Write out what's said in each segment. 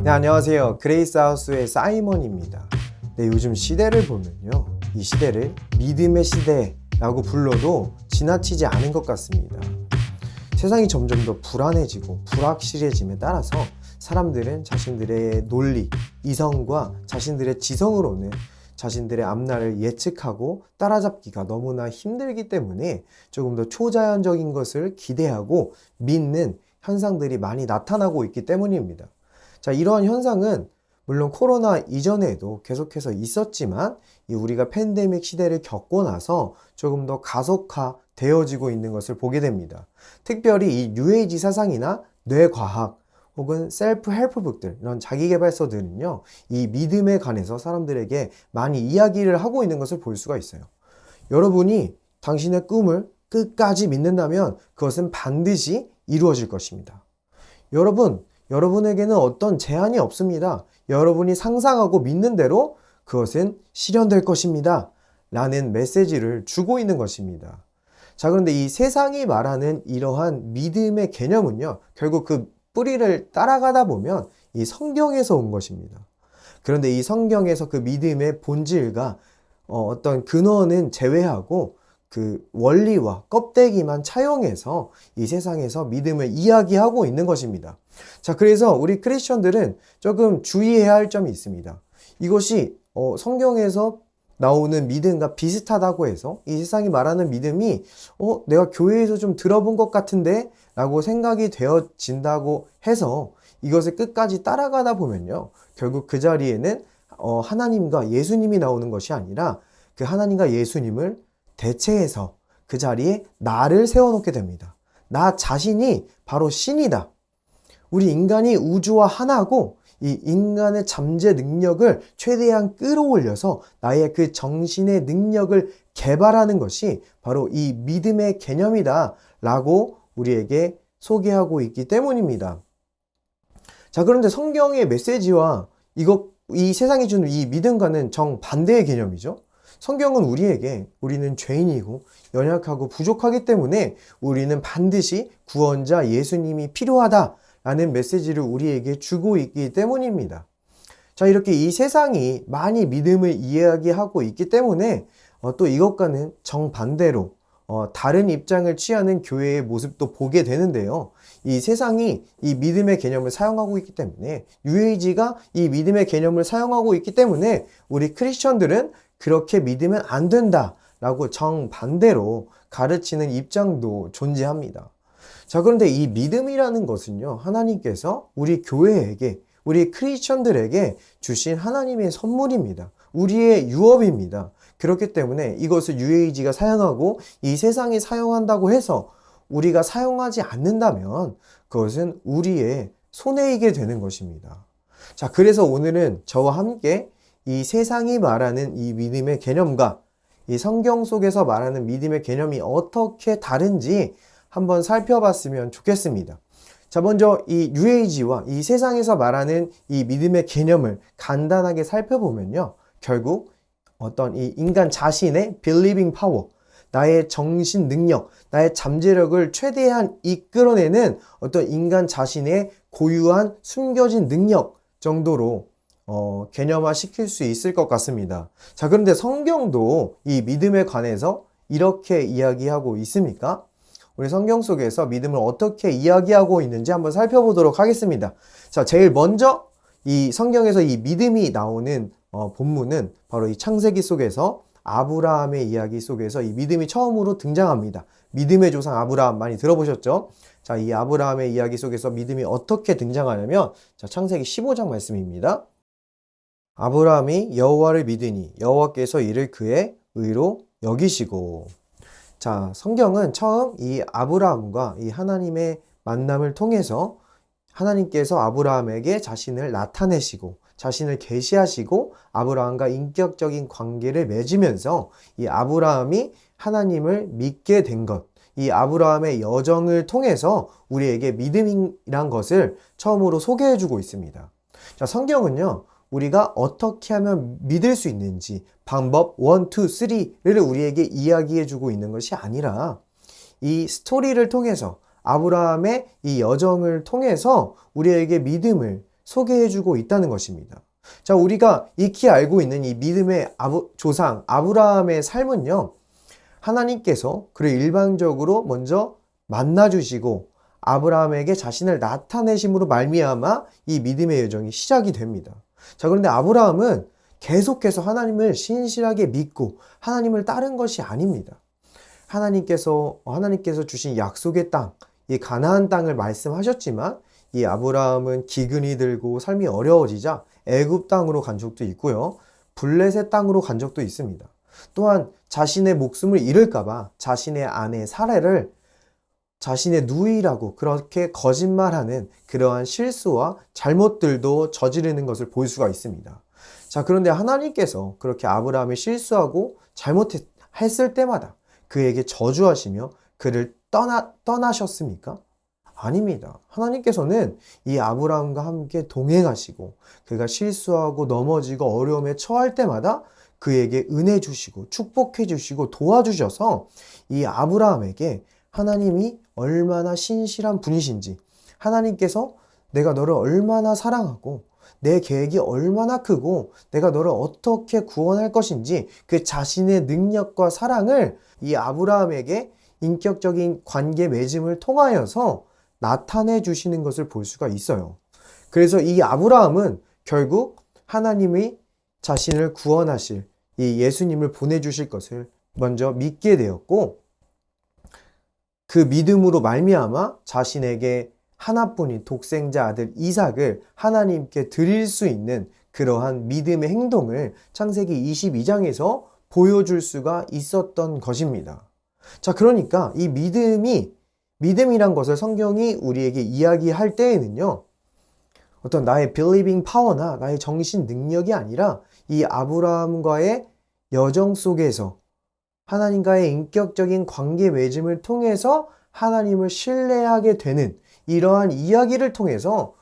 네, 안녕하세요. 그레이스하우스의 사이먼입니다. 네, 요즘 시대를 보면요, 이 시대를 믿음의 시대라고 불러도 지나치지 않은 것 같습니다. 세상이 점점 더 불안해지고 불확실해짐에 따라서 사람들은 자신들의 논리, 이성과 자신들의 지성으로는 자신들의 앞날을 예측하고 따라잡기가 너무나 힘들기 때문에 조금 더 초자연적인 것을 기대하고 믿는 현상들이 많이 나타나고 있기 때문입니다. 자, 이러한 현상은 물론 코로나 이전에도 계속해서 있었지만 우리가 팬데믹 시대를 겪고 나서 조금 더 가속화되어지고 있는 것을 보게 됩니다. 특별히 이 뉴에이지 사상이나 뇌과학 혹은 셀프 헬프북들, 이런 자기계발서들은요, 이 믿음에 관해서 사람들에게 많이 이야기를 하고 있는 것을 볼 수가 있어요. 여러분이 당신의 꿈을 끝까지 믿는다면 그것은 반드시 이루어질 것입니다. 여러분에게는 어떤 제한이 없습니다. 여러분이 상상하고 믿는 대로 그것은 실현될 것입니다. 라는 메시지를 주고 있는 것입니다. 자, 그런데 이 세상이 말하는 이러한 믿음의 개념은요, 결국 그 뿌리를 따라가다 보면 이 성경에서 온 것입니다. 그런데 이 성경에서 그 믿음의 본질과 어떤 근원은 제외하고 그 원리와 껍데기만 차용해서 이 세상에서 믿음을 이야기하고 있는 것입니다. 자, 그래서 우리 크리스천들은 조금 주의해야 할 점이 있습니다. 이것이 성경에서 나오는 믿음과 비슷하다고 해서 이 세상이 말하는 믿음이 내가 교회에서 좀 들어본 것 같은데 라고 생각이 되어진다고 해서 이것을 끝까지 따라가다 보면요, 결국 그 자리에는 하나님과 예수님이 나오는 것이 아니라 그 하나님과 예수님을 대체해서 그 자리에 나를 세워놓게 됩니다. 나 자신이 바로 신이다. 우리 인간이 우주와 하나고 이 인간의 잠재 능력을 최대한 끌어올려서 나의 그 정신의 능력을 개발하는 것이 바로 이 믿음의 개념이다 라고 우리에게 소개하고 있기 때문입니다. 자, 그런데 성경의 메시지와 이 세상이 주는 이 믿음과는 정반대의 개념이죠. 성경은 우리는 죄인이고 연약하고 부족하기 때문에 우리는 반드시 구원자 예수님이 필요하다라는 메시지를 우리에게 주고 있기 때문입니다. 자, 이렇게 이 세상이 많이 믿음을 이야기하고 있기 때문에 또 이것과는 정반대로 다른 입장을 취하는 교회의 모습도 보게 되는데요. 이 세상이 이 믿음의 개념을 사용하고 있기 때문에, 뉴에이지가 이 믿음의 개념을 사용하고 있기 때문에 우리 크리스천들은 그렇게 믿으면 안 된다라고 정반대로 가르치는 입장도 존재합니다. 자, 그런데 이 믿음이라는 것은요, 하나님께서 우리 교회에게, 우리 크리스천들에게 주신 하나님의 선물입니다. 우리의 유업입니다. 그렇기 때문에 이것을 뉴에이지가 사용하고 이 세상이 사용한다고 해서 우리가 사용하지 않는다면 그것은 우리의 손해이게 되는 것입니다. 자, 그래서 오늘은 저와 함께 이 세상이 말하는 이 믿음의 개념과 이 성경 속에서 말하는 믿음의 개념이 어떻게 다른지 한번 살펴봤으면 좋겠습니다. 자, 먼저 이 뉴에이지와 이 세상에서 말하는 이 믿음의 개념을 간단하게 살펴보면요, 결국 어떤 이 인간 자신의 believing power, 나의 정신 능력, 나의 잠재력을 최대한 이끌어내는 어떤 인간 자신의 고유한 숨겨진 능력 정도로 개념화 시킬 수 있을 것 같습니다. 자, 그런데 성경도 이 믿음에 관해서 이렇게 이야기하고 있습니까? 우리 성경 속에서 믿음을 어떻게 이야기하고 있는지 한번 살펴보도록 하겠습니다. 자, 제일 먼저 이 성경에서 이 믿음이 나오는 본문은 바로 이 창세기 속에서 아브라함의 이야기 속에서 이 믿음이 처음으로 등장합니다. 믿음의 조상 아브라함 많이 들어보셨죠? 자, 이 아브라함의 이야기 속에서 믿음이 어떻게 등장하냐면, 자, 창세기 15장 말씀입니다. 아브라함이 여호와를 믿으니 여호와께서 이를 그의 의로 여기시고. 자, 성경은 처음 이 아브라함과 이 하나님의 만남을 통해서 하나님께서 아브라함에게 자신을 나타내시고 자신을 계시하시고 아브라함과 인격적인 관계를 맺으면서 이 아브라함이 하나님을 믿게 된 것, 이 아브라함의 여정을 통해서 우리에게 믿음이란 것을 처음으로 소개해주고 있습니다. 자, 성경은요, 우리가 어떻게 하면 믿을 수 있는지 방법 1, 2, 3를 우리에게 이야기해주고 있는 것이 아니라 이 스토리를 통해서, 아브라함의 이 여정을 통해서 우리에게 믿음을 소개해주고 있다는 것입니다. 자, 우리가 익히 알고 있는 이 믿음의 조상 아브라함의 삶은요, 하나님께서 그를 일방적으로 먼저 만나주시고 아브라함에게 자신을 나타내심으로 말미암아 이 믿음의 여정이 시작이 됩니다. 자, 그런데 아브라함은 계속해서 하나님을 신실하게 믿고 하나님을 따른 것이 아닙니다. 하나님께서 주신 약속의 땅, 이 가나안 땅을 말씀하셨지만 이 아브라함은 기근이 들고 삶이 어려워지자 애굽 땅으로 간 적도 있고요. 블레셋 땅으로 간 적도 있습니다. 또한 자신의 목숨을 잃을까봐 자신의 아내 사라를 자신의 누이라고 그렇게 거짓말하는 그러한 실수와 잘못들도 저지르는 것을 볼 수가 있습니다. 자, 그런데 하나님께서 그렇게 아브라함이 실수하고 잘못했을 때마다 그에게 저주하시며 그를 떠나셨습니까? 아닙니다. 하나님께서는 이 아브라함과 함께 동행하시고 그가 실수하고 넘어지고 어려움에 처할 때마다 그에게 은혜 주시고 축복해 주시고 도와주셔서 이 아브라함에게 하나님이 얼마나 신실한 분이신지, 하나님께서 내가 너를 얼마나 사랑하고 내 계획이 얼마나 크고 내가 너를 어떻게 구원할 것인지 그 자신의 능력과 사랑을 이 아브라함에게 인격적인 관계 맺음을 통하여서 나타내 주시는 것을 볼 수가 있어요. 그래서 이 아브라함은 결국 하나님이 자신을 구원하실 이 예수님을 보내주실 것을 먼저 믿게 되었고, 그 믿음으로 말미암아 자신에게 하나뿐인 독생자 아들 이삭을 하나님께 드릴 수 있는 그러한 믿음의 행동을 창세기 22장에서 보여줄 수가 있었던 것입니다. 자, 그러니까 이 믿음이란 것을 성경이 우리에게 이야기할 때에는요, 어떤 나의 believing power나 나의 정신 능력이 아니라 이 아브라함과의 여정 속에서 하나님과의 인격적인 관계 맺음을 통해서 하나님을 신뢰하게 되는 이러한 이야기를 통해서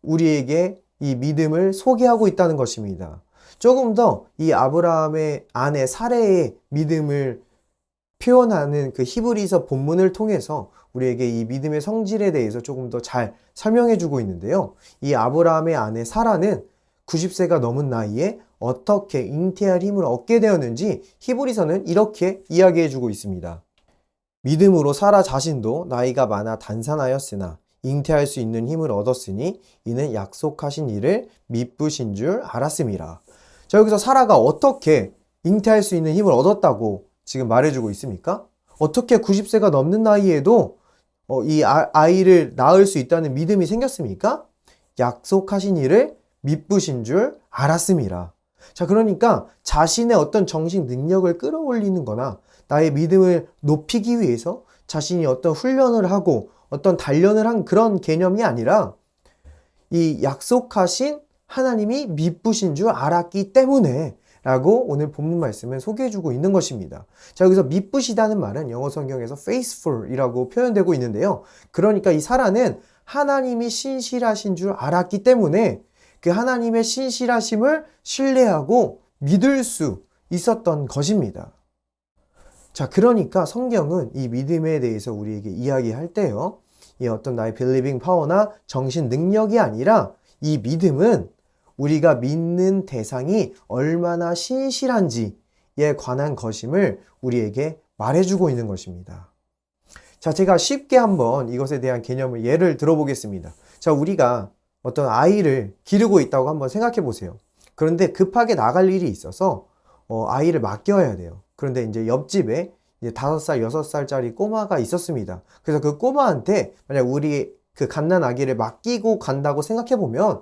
우리에게 이 믿음을 소개하고 있다는 것입니다. 조금 더 이 아브라함의 아내 사레의 믿음을 표현하는 그 히브리서 본문을 통해서 우리에게 이 믿음의 성질에 대해서 조금 더 잘 설명해 주고 있는데요. 이 아브라함의 아내 사라는 90세가 넘은 나이에 어떻게 잉태할 힘을 얻게 되었는지 히브리서는 이렇게 이야기해 주고 있습니다. 믿음으로 사라 자신도 나이가 많아 단산하였으나 잉태할 수 있는 힘을 얻었으니 이는 약속하신 일을 미쁘신 줄 알았음이라. 자, 여기서 사라가 어떻게 잉태할 수 있는 힘을 얻었다고 지금 말해주고 있습니까? 어떻게 90세가 넘는 나이에도 이 아이를 낳을 수 있다는 믿음이 생겼습니까? 약속하신 일을 미쁘신 줄 알았음이라. 자, 그러니까 자신의 어떤 정신 능력을 끌어올리는 거나 나의 믿음을 높이기 위해서 자신이 어떤 훈련을 하고 어떤 단련을 한 그런 개념이 아니라 이 약속하신 하나님이 미쁘신 줄 알았기 때문에 라고 오늘 본문 말씀을 소개해주고 있는 것입니다. 자, 여기서 미쁘시다는 말은 영어 성경에서 faithful이라고 표현되고 있는데요. 그러니까 이 사라는 하나님이 신실하신 줄 알았기 때문에 그 하나님의 신실하심을 신뢰하고 믿을 수 있었던 것입니다. 자, 그러니까 성경은 이 믿음에 대해서 우리에게 이야기할 때요, 이 어떤 나의 believing power나 정신 능력이 아니라 이 믿음은 우리가 믿는 대상이 얼마나 신실한지에 관한 것임을 우리에게 말해주고 있는 것입니다. 자, 제가 쉽게 한번 이것에 대한 개념을 예를 들어보겠습니다. 자, 우리가 어떤 아이를 기르고 있다고 한번 생각해 보세요. 그런데 급하게 나갈 일이 있어서 아이를 맡겨야 돼요. 그런데 이제 옆집에 이제 5살, 6살짜리 꼬마가 있었습니다. 그래서 그 꼬마한테 만약 우리 그 갓난 아기를 맡기고 간다고 생각해 보면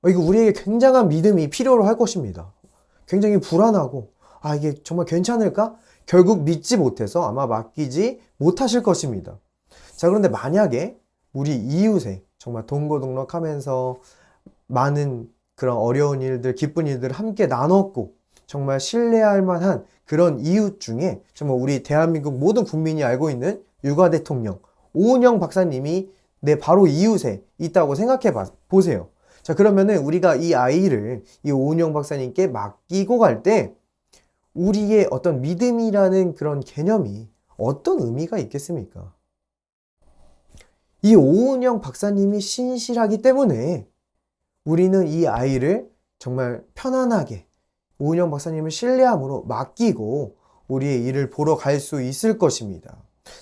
이거 우리에게 굉장한 믿음이 필요로 할 것입니다. 굉장히 불안하고 이게 정말 괜찮을까? 결국 믿지 못해서 아마 맡기지 못하실 것입니다. 자, 그런데 만약에 우리 이웃에 정말 동고동락하면서 많은 그런 어려운 일들, 기쁜 일들을 함께 나눴고 정말 신뢰할 만한 그런 이웃 중에 정말 우리 대한민국 모든 국민이 알고 있는 육아 대통령 오은영 박사님이 내 바로 이웃에 있다고 생각해 보세요. 자, 그러면은 우리가 이 아이를 이 오은영 박사님께 맡기고 갈 때 우리의 어떤 믿음이라는 그런 개념이 어떤 의미가 있겠습니까? 이 오은영 박사님이 신실하기 때문에 우리는 이 아이를 정말 편안하게 오은영 박사님을 신뢰함으로 맡기고 우리의 일을 보러 갈 수 있을 것입니다.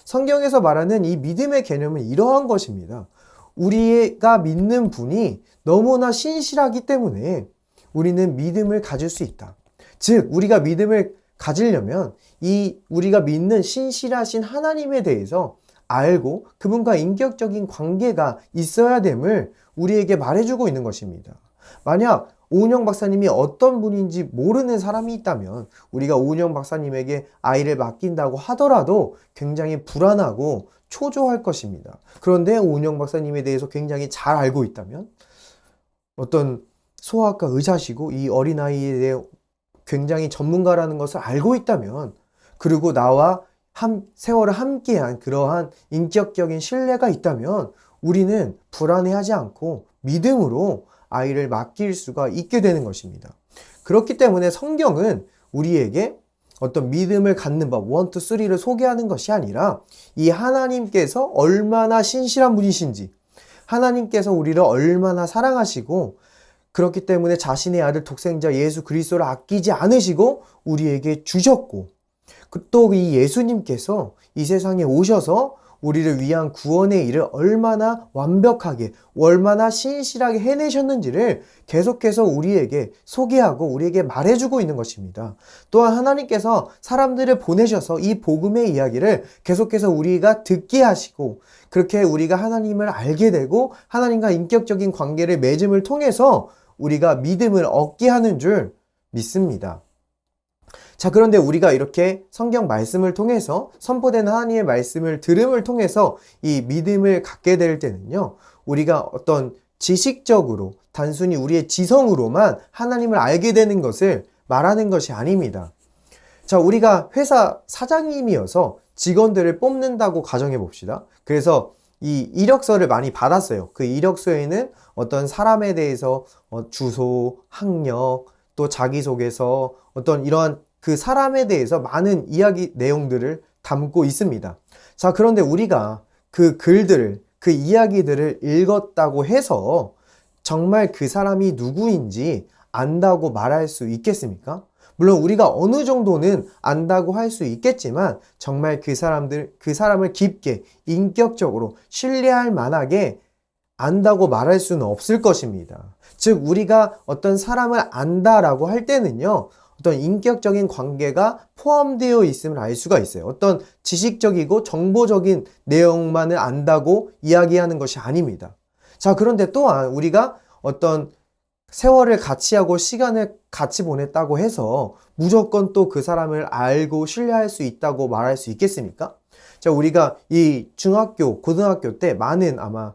성경에서 말하는 이 믿음의 개념은 이러한 것입니다. 우리가 믿는 분이 너무나 신실하기 때문에 우리는 믿음을 가질 수 있다. 즉, 우리가 믿음을 가지려면 이 우리가 믿는 신실하신 하나님에 대해서 알고 그분과 인격적인 관계가 있어야 됨을 우리에게 말해주고 있는 것입니다. 만약 오은영 박사님이 어떤 분인지 모르는 사람이 있다면 우리가 오은영 박사님에게 아이를 맡긴다고 하더라도 굉장히 불안하고 초조할 것입니다. 그런데 오은영 박사님에 대해서 굉장히 잘 알고 있다면 어떤 소아과 의사시고 이 어린아이에 대해 굉장히 전문가라는 것을 알고 있다면 그리고 나와 세월을 함께한 그러한 인격적인 신뢰가 있다면 우리는 불안해하지 않고 믿음으로 아이를 맡길 수가 있게 되는 것입니다. 그렇기 때문에 성경은 우리에게 어떤 믿음을 갖는 법 1, 2, 3를 소개하는 것이 아니라 이 하나님께서 얼마나 신실한 분이신지 하나님께서 우리를 얼마나 사랑하시고 그렇기 때문에 자신의 아들 독생자 예수 그리스도를 아끼지 않으시고 우리에게 주셨고 또 이 예수님께서 이 세상에 오셔서 우리를 위한 구원의 일을 얼마나 완벽하게 얼마나 신실하게 해내셨는지를 계속해서 우리에게 소개하고 우리에게 말해주고 있는 것입니다. 또한 하나님께서 사람들을 보내셔서 이 복음의 이야기를 계속해서 우리가 듣게 하시고 그렇게 우리가 하나님을 알게 되고 하나님과 인격적인 관계를 맺음을 통해서 우리가 믿음을 얻게 하는 줄 믿습니다. 자, 그런데 우리가 이렇게 성경 말씀을 통해서 선포되는 하나님의 말씀을 들음을 통해서 이 믿음을 갖게 될 때는요, 우리가 어떤 지식적으로 단순히 우리의 지성으로만 하나님을 알게 되는 것을 말하는 것이 아닙니다. 자, 우리가 회사 사장님이어서 직원들을 뽑는다고 가정해 봅시다. 그래서 이 이력서를 많이 받았어요. 그 이력서에는 어떤 사람에 대해서 주소, 학력, 또 자기소개서, 어떤 이러한 그 사람에 대해서 많은 이야기 내용들을 담고 있습니다. 자, 그런데 우리가 그 글들을, 그 이야기들을 읽었다고 해서 정말 그 사람이 누구인지 안다고 말할 수 있겠습니까? 물론 우리가 어느 정도는 안다고 할 수 있겠지만 정말 그 사람을 깊게 인격적으로 신뢰할 만하게 안다고 말할 수는 없을 것입니다. 즉, 우리가 어떤 사람을 안다라고 할 때는요, 어떤 인격적인 관계가 포함되어 있음을 알 수가 있어요. 어떤 지식적이고 정보적인 내용만을 안다고 이야기하는 것이 아닙니다. 자, 그런데 또한 우리가 어떤 세월을 같이 하고 시간을 같이 보냈다고 해서 무조건 또 그 사람을 알고 신뢰할 수 있다고 말할 수 있겠습니까? 자, 우리가 이 중학교, 고등학교 때 많은 아마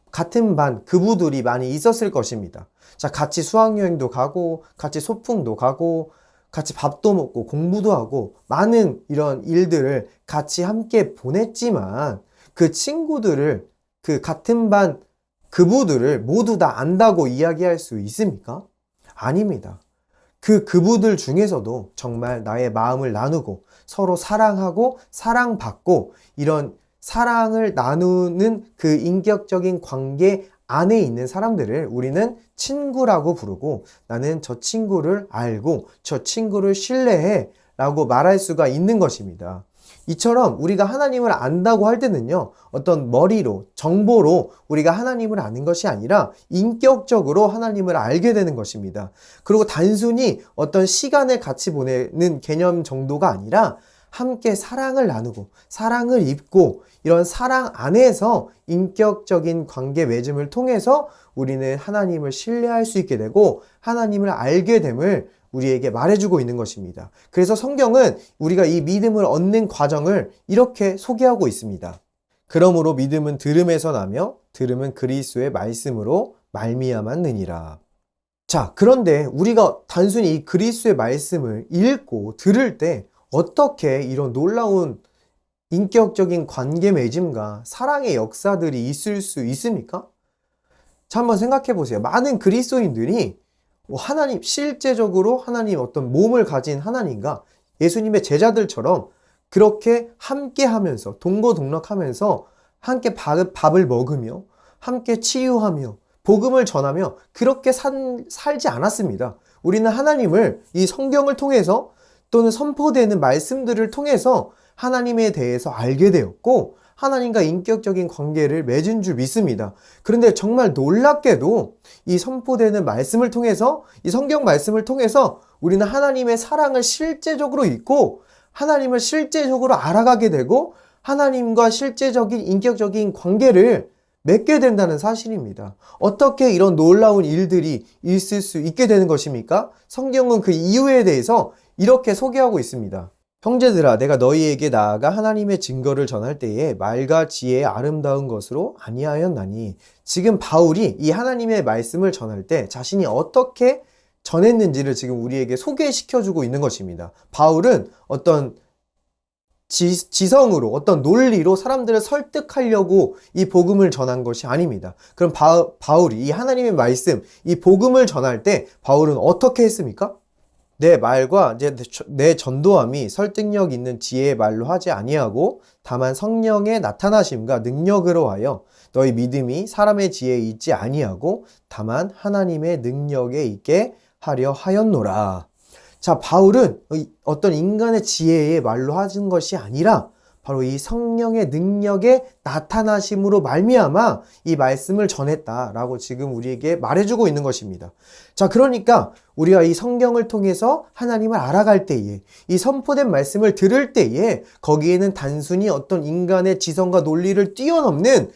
같은 반 그부들이 많이 있었을 것입니다. 자, 같이 수학여행도 가고, 같이 소풍도 가고, 같이 밥도 먹고, 공부도 하고, 많은 이런 일들을 같이 함께 보냈지만, 그 친구들을, 그 같은 반 그부들을 모두 다 안다고 이야기할 수 있습니까? 아닙니다. 그부들 중에서도 정말 나의 마음을 나누고, 서로 사랑하고, 사랑받고, 이런 사랑을 나누는 그 인격적인 관계 안에 있는 사람들을 우리는 친구라고 부르고 나는 저 친구를 알고 저 친구를 신뢰해 라고 말할 수가 있는 것입니다. 이처럼 우리가 하나님을 안다고 할 때는요, 어떤 머리로, 정보로 우리가 하나님을 아는 것이 아니라 인격적으로 하나님을 알게 되는 것입니다. 그리고 단순히 어떤 시간을 같이 보내는 개념 정도가 아니라 함께 사랑을 나누고 사랑을 입고 이런 사랑 안에서 인격적인 관계 맺음을 통해서 우리는 하나님을 신뢰할 수 있게 되고 하나님을 알게 됨을 우리에게 말해주고 있는 것입니다. 그래서 성경은 우리가 이 믿음을 얻는 과정을 이렇게 소개하고 있습니다. 그러므로 믿음은 들음에서 나며 들음은 그리스도의 말씀으로 말미암았느니라. 자, 그런데 우리가 단순히 이 그리스도의 말씀을 읽고 들을 때 어떻게 이런 놀라운 인격적인 관계 맺음과 사랑의 역사들이 있을 수 있습니까? 자, 한번 생각해 보세요. 많은 그리스도인들이 하나님, 실제적으로 하나님 어떤 몸을 가진 하나님과 예수님의 제자들처럼 그렇게 함께 하면서 동거동락하면서 함께 밥을 먹으며 함께 치유하며 복음을 전하며 그렇게 살지 않았습니다. 우리는 하나님을 이 성경을 통해서 또는 선포되는 말씀들을 통해서 하나님에 대해서 알게 되었고 하나님과 인격적인 관계를 맺은 줄 믿습니다. 그런데 정말 놀랍게도 이 선포되는 말씀을 통해서 이 성경 말씀을 통해서 우리는 하나님의 사랑을 실제적으로 잊고 하나님을 실제적으로 알아가게 되고 하나님과 실제적인 인격적인 관계를 맺게 된다는 사실입니다. 어떻게 이런 놀라운 일들이 있을 수 있게 되는 것입니까? 성경은 그 이유에 대해서 이렇게 소개하고 있습니다. 형제들아, 내가 너희에게 나아가 하나님의 증거를 전할 때에 말과 지혜의 아름다운 것으로 아니하였나니. 지금 바울이 이 하나님의 말씀을 전할 때 자신이 어떻게 전했는지를 지금 우리에게 소개시켜주고 있는 것입니다. 바울은 어떤 지성으로 어떤 논리로 사람들을 설득하려고 이 복음을 전한 것이 아닙니다. 그럼 바울이 이 하나님의 말씀, 이 복음을 전할 때 바울은 어떻게 했습니까? 내 말과 이제 내 전도함이 설득력 있는 지혜의 말로 하지 아니하고 다만 성령의 나타나심과 능력으로 하여 너희 믿음이 사람의 지혜에 있지 아니하고 다만 하나님의 능력에 있게 하려 하였노라. 자, 바울은 어떤 인간의 지혜의 말로 하신 것이 아니라 바로 이 성령의 능력의 나타나심으로 말미암아 이 말씀을 전했다라고 지금 우리에게 말해주고 있는 것입니다. 자, 그러니까 우리가 이 성경을 통해서 하나님을 알아갈 때에 이 선포된 말씀을 들을 때에 거기에는 단순히 어떤 인간의 지성과 논리를 뛰어넘는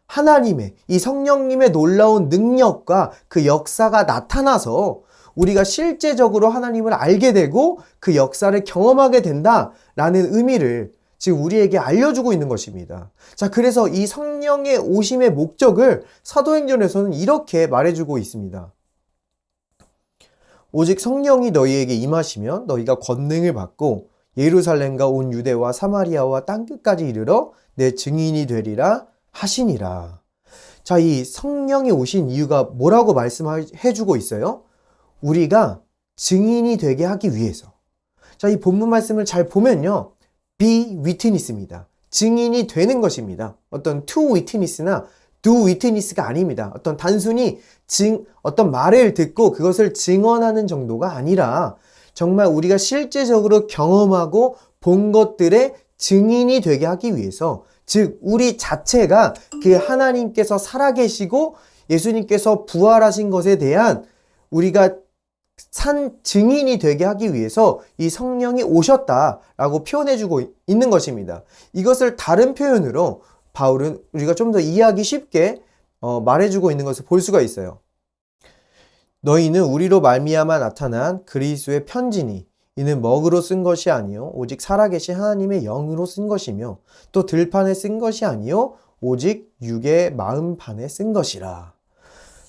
하나님의 이 성령님의 놀라운 능력과 그 역사가 나타나서 우리가 실제적으로 하나님을 알게 되고 그 역사를 경험하게 된다라는 의미를 지금 우리에게 알려주고 있는 것입니다. 자, 그래서 이 성령의 오심의 목적을 사도행전에서는 이렇게 말해주고 있습니다. 오직 성령이 너희에게 임하시면 너희가 권능을 받고 예루살렘과 온 유대와 사마리아와 땅끝까지 이르러 내 증인이 되리라 하시니라. 자, 이 성령이 오신 이유가 뭐라고 말씀해주고 있어요? 우리가 증인이 되게 하기 위해서. 자, 이 본문 말씀을 잘 보면요. be witness입니다. 증인이 되는 것입니다. 어떤 to witness나 do witness가 아닙니다. 어떤 단순히 어떤 말을 듣고 그것을 증언하는 정도가 아니라 정말 우리가 실제적으로 경험하고 본 것들의 증인이 되게 하기 위해서, 즉 우리 자체가 그 하나님께서 살아계시고 예수님께서 부활하신 것에 대한 우리가 산 증인이 되게 하기 위해서 이 성령이 오셨다라고 표현해주고 있는 것입니다. 이것을 다른 표현으로 바울은 우리가 좀 더 이해하기 쉽게 말해주고 있는 것을 볼 수가 있어요. 너희는 우리로 말미암아 나타난 그리스도의 편지니 이는 먹으로 쓴 것이 아니요 오직 살아계신 하나님의 영으로 쓴 것이며 또 들판에 쓴 것이 아니요 오직 육의 마음판에 쓴 것이라.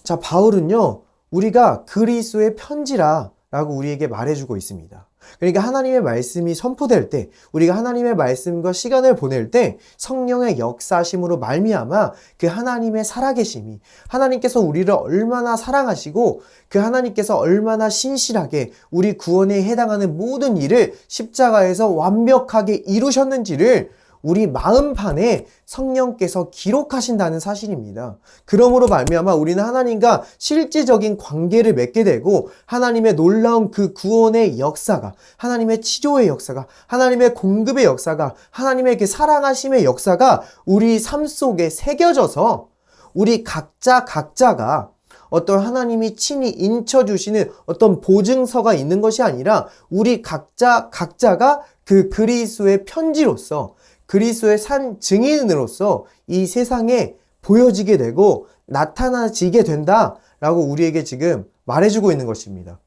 자, 바울은요 우리가 그리스도의 편지라 라고 우리에게 말해주고 있습니다. 그러니까 하나님의 말씀이 선포될 때, 우리가 하나님의 말씀과 시간을 보낼 때 성령의 역사심으로 말미암아 그 하나님의 살아계심이, 하나님께서 우리를 얼마나 사랑하시고 그 하나님께서 얼마나 신실하게 우리 구원에 해당하는 모든 일을 십자가에서 완벽하게 이루셨는지를 우리 마음판에 성령께서 기록하신다는 사실입니다. 그러므로 말미암아 우리는 하나님과 실제적인 관계를 맺게 되고 하나님의 놀라운 그 구원의 역사가, 하나님의 치료의 역사가, 하나님의 공급의 역사가, 하나님의 그 사랑하심의 역사가 우리 삶 속에 새겨져서 우리 각자가 어떤 하나님이 친히 인쳐주시는 어떤 보증서가 있는 것이 아니라 우리 각자가 그 그리스도의 편지로서, 그리스도의 산 증인으로서 이 세상에 보여지게 되고 나타나지게 된다라고 우리에게 지금 말해주고 있는 것입니다.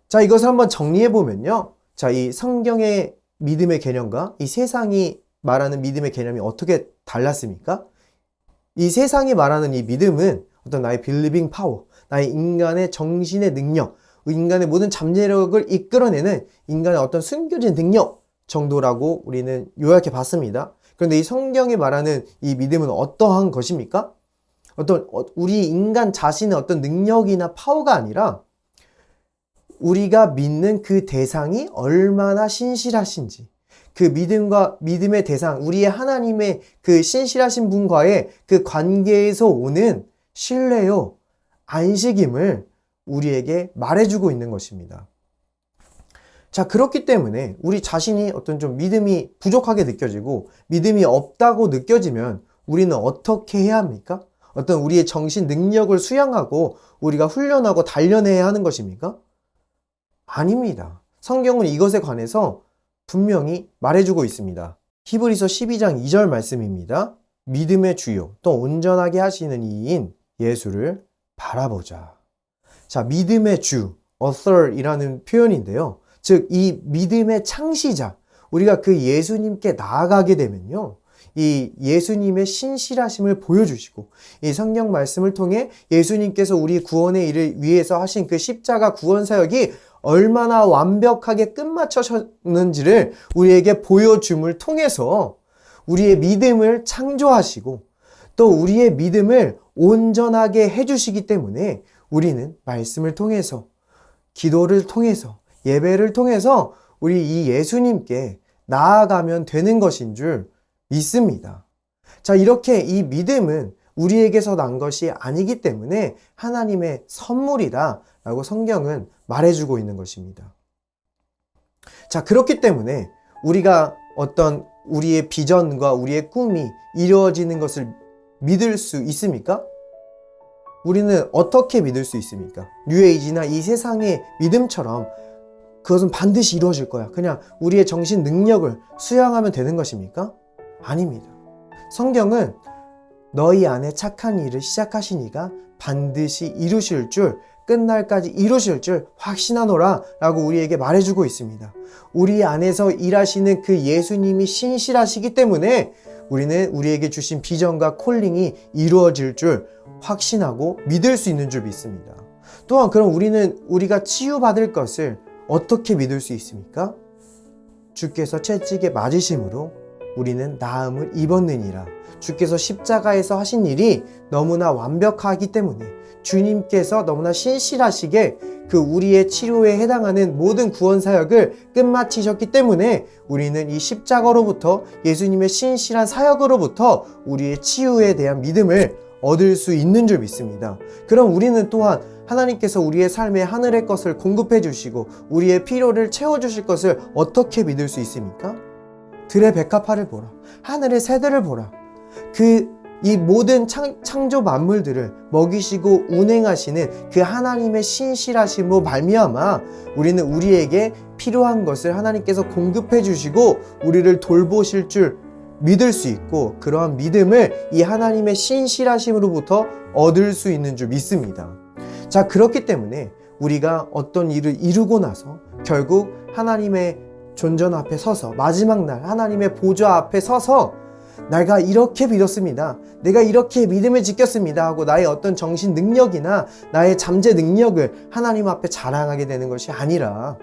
자, 이것을 한번 정리해보면요. 자, 이 성경의 믿음의 개념과 이 세상이 말하는 믿음의 개념이 어떻게 달랐습니까? 이 세상이 말하는 이 믿음은 어떤 나의 believing power, 나의 인간의 정신의 능력, 인간의 모든 잠재력을 이끌어내는 인간의 어떤 숨겨진 능력 정도라고 우리는 요약해 봤습니다. 그런데 이 성경이 말하는 이 믿음은 어떠한 것입니까? 어떤 우리 인간 자신의 어떤 능력이나 파워가 아니라 우리가 믿는 그 대상이 얼마나 신실하신지, 그 믿음과 믿음의 대상, 우리의 하나님의 그 신실하신 분과의 그 관계에서 오는 신뢰요, 안식임을 우리에게 말해주고 있는 것입니다. 자, 그렇기 때문에 우리 자신이 어떤 좀 믿음이 부족하게 느껴지고 믿음이 없다고 느껴지면 우리는 어떻게 해야 합니까? 어떤 우리의 정신 능력을 수양하고 우리가 훈련하고 단련해야 하는 것입니까? 아닙니다. 성경은 이것에 관해서 분명히 말해주고 있습니다. 히브리서 12장 2절 말씀입니다. 믿음의 주요 또 온전하게 하시는 이인 예수를 바라보자. 자, 믿음의 주, author이라는 표현인데요. 즉, 이 믿음의 창시자, 우리가 그 예수님께 나아가게 되면요. 이 예수님의 신실하심을 보여주시고 이 성경 말씀을 통해 예수님께서 우리 구원의 일을 위해서 하신 그 십자가 구원 사역이 얼마나 완벽하게 끝마쳐졌는지를 우리에게 보여줌을 통해서 우리의 믿음을 창조하시고 또 우리의 믿음을 온전하게 해주시기 때문에 우리는 말씀을 통해서 기도를 통해서 예배를 통해서 우리 이 예수님께 나아가면 되는 것인 줄 믿습니다. 자, 이렇게 이 믿음은 우리에게서 난 것이 아니기 때문에 하나님의 선물이다 라고 성경은 말해주고 있는 것입니다. 자, 그렇기 때문에 우리가 어떤 우리의 비전과 우리의 꿈이 이루어지는 것을 믿을 수 있습니까? 우리는 어떻게 믿을 수 있습니까? 뉴에이지나 이 세상의 믿음처럼 그것은 반드시 이루어질 거야. 그냥 우리의 정신 능력을 수양하면 되는 것입니까? 아닙니다. 성경은 너희 안에 착한 일을 시작하신 이가 반드시 이루실 줄, 끝날까지 이루실 줄 확신하노라 라고 우리에게 말해주고 있습니다. 우리 안에서 일하시는 그 예수님이 신실하시기 때문에 우리는 우리에게 주신 비전과 콜링이 이루어질 줄 확신하고 믿을 수 있는 줄 믿습니다. 또한 그럼 우리가 치유받을 것을 어떻게 믿을 수 있습니까? 주께서 채찍에 맞으심으로 우리는 나음을 입었느니라. 주께서 십자가에서 하신 일이 너무나 완벽하기 때문에 주님께서 너무나 신실하시게 그 우리의 치료에 해당하는 모든 구원 사역을 끝마치셨기 때문에 우리는 이 십자가로부터 예수님의 신실한 사역으로부터 우리의 치유에 대한 믿음을 얻을 수 있는 줄 믿습니다. 그럼 우리는 또한 하나님께서 우리의 삶에 하늘의 것을 공급해 주시고 우리의 필요를 채워주실 것을 어떻게 믿을 수 있습니까? 들의 백합화를 보라. 하늘의 새들을 보라. 이 모든 창조 만물들을 먹이시고 운행하시는 그 하나님의 신실하심으로 말미암아 우리는 우리에게 필요한 것을 하나님께서 공급해 주시고 우리를 돌보실 줄 믿을 수 있고 그러한 믿음을 이 하나님의 신실하심으로부터 얻을 수 있는 줄 믿습니다. 자, 그렇기 때문에 우리가 어떤 일을 이루고 나서 결국 하나님의 존전 앞에 서서 마지막 날 하나님의 보좌 앞에 서서 내가 이렇게 믿었습니다. 내가 이렇게 믿음을 지켰습니다 하고 나의 어떤 정신 능력이나 나의 잠재 능력을 하나님 앞에 자랑하게 되는 것이 아니라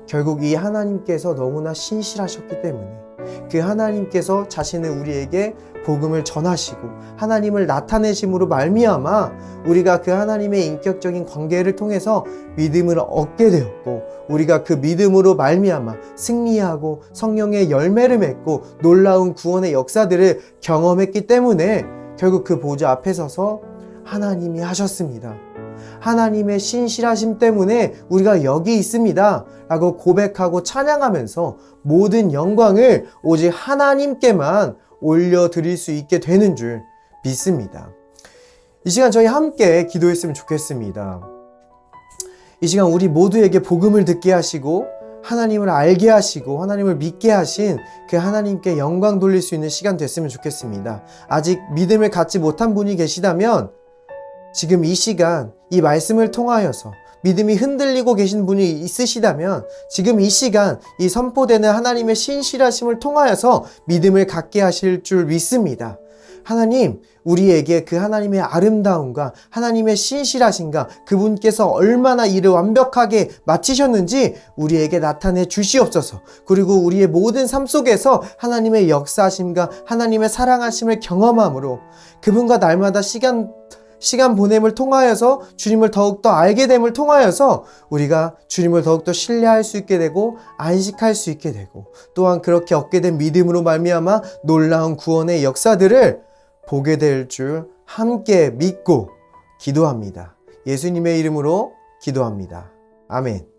결국 이 하나님께서 너무나 신실하셨기 때문에 그 하나님께서 자신을 우리에게 복음을 전하시고 하나님을 나타내심으로 말미암아 우리가 그 하나님의 인격적인 관계를 통해서 믿음을 얻게 되었고 우리가 그 믿음으로 말미암아 승리하고 성령의 열매를 맺고 놀라운 구원의 역사들을 경험했기 때문에 결국 그 보좌 앞에 서서 하나님이 하셨습니다. 하나님의 신실하심 때문에 우리가 여기 있습니다 라고 고백하고 찬양하면서 모든 영광을 오직 하나님께만 올려드릴 수 있게 되는 줄 믿습니다. 이 시간 저희 함께 기도했으면 좋겠습니다. 이 시간 우리 모두에게 복음을 듣게 하시고 하나님을 알게 하시고 하나님을 믿게 하신 그 하나님께 영광 돌릴 수 있는 시간 됐으면 좋겠습니다. 아직 믿음을 갖지 못한 분이 계시다면 지금 이 시간 이 말씀을 통하여서 믿음이 흔들리고 계신 분이 있으시다면 지금 이 시간 이 선포되는 하나님의 신실하심을 통하여서 믿음을 갖게 하실 줄 믿습니다. 하나님, 우리에게 그 하나님의 아름다움과 하나님의 신실하심과 그분께서 얼마나 일을 완벽하게 마치셨는지 우리에게 나타내 주시옵소서. 그리고 우리의 모든 삶 속에서 하나님의 역사하심과 하나님의 사랑하심을 경험함으로 그분과 날마다 시간 보냄을 통하여서 주님을 더욱더 알게 됨을 통하여서 우리가 주님을 더욱더 신뢰할 수 있게 되고 안식할 수 있게 되고 또한 그렇게 얻게 된 믿음으로 말미암아 놀라운 구원의 역사들을 보게 될 줄 함께 믿고 기도합니다. 예수님의 이름으로 기도합니다. 아멘.